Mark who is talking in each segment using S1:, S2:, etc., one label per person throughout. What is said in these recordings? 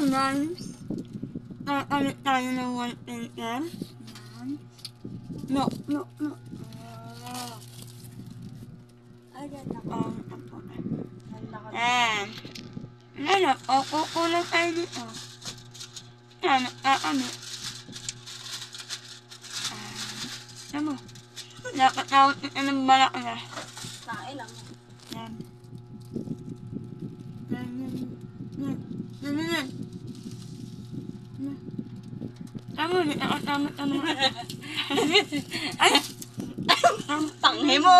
S1: guys. Nakakamit tayo ng wallpaper. Yan. No.
S2: Ay, ganda ka. Ganda ka.
S1: Ayan. Ano? Kukulang tayo dito. Yan. Nakakamit. Ayan mo. Dapat tawag ito ng balak na.
S2: Kain lang.
S1: Yan. Yan. Tama, tama. Ay!
S2: Tanghe mo!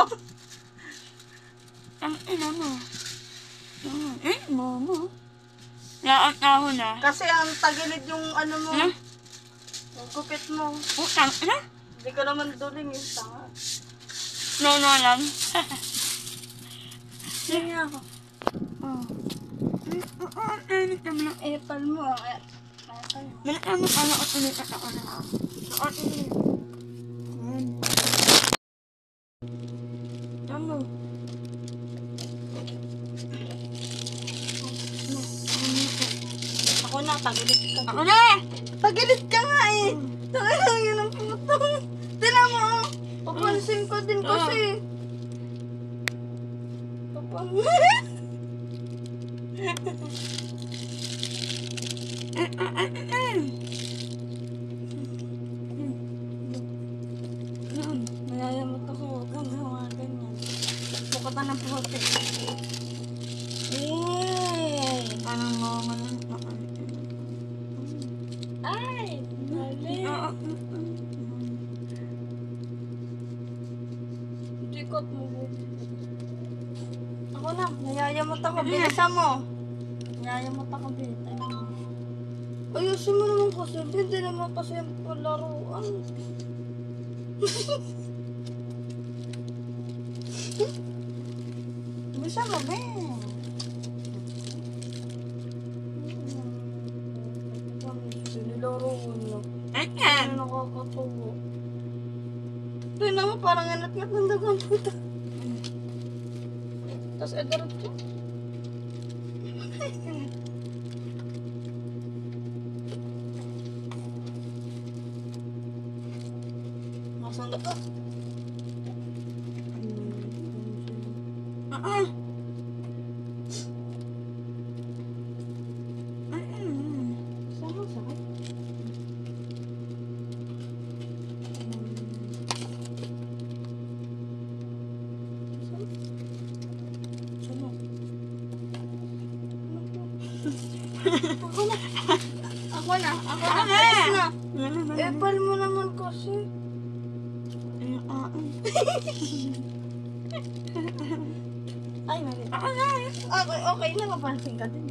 S1: Ang ina mo. Momo. Laot ako na.
S2: Kasi ang tagilid yung ano mo.
S1: Ano?
S2: Yung kupit mo.
S1: Utang ina?
S2: Hindi ka naman duling yung tanga.
S1: No lang.
S2: Sige ako.
S1: Oh. Ang naman.
S2: Epal mo.
S1: Malakang mo pala at ulit at ako na. Laot ulit. Ayan. Tama.
S2: Ako na, tagilid ka.
S1: Ako na!
S2: Tagilid ka nga eh. Tanga lang yun ang puto. Tinan mo. Papansin ko din kasi. Papansin. Mayayamot ako. Huwag kang gawa ganyan. Pukatan ng puti. Yay!
S1: Anong mo man?
S2: Ay! Mali! Tikot mo. Ako na, nayayamot ako. Bilisan mo. Nayayamot ako. Bilisan mo. Ayusin mo naman kasi. Hindi naman kasi yung palaruan. Bilisan mo, be. Nilaruan lang.
S1: Ayan.
S2: Ano nakakatuwa. Tingnan mo, parang anat-ngat ng dagang puta. Tapos edarot ko. Nasaan ka? Sama sakit. Ako na. Alis na. Epal mo naman kasi. Ay, mali. Okay na, mapansin ka din.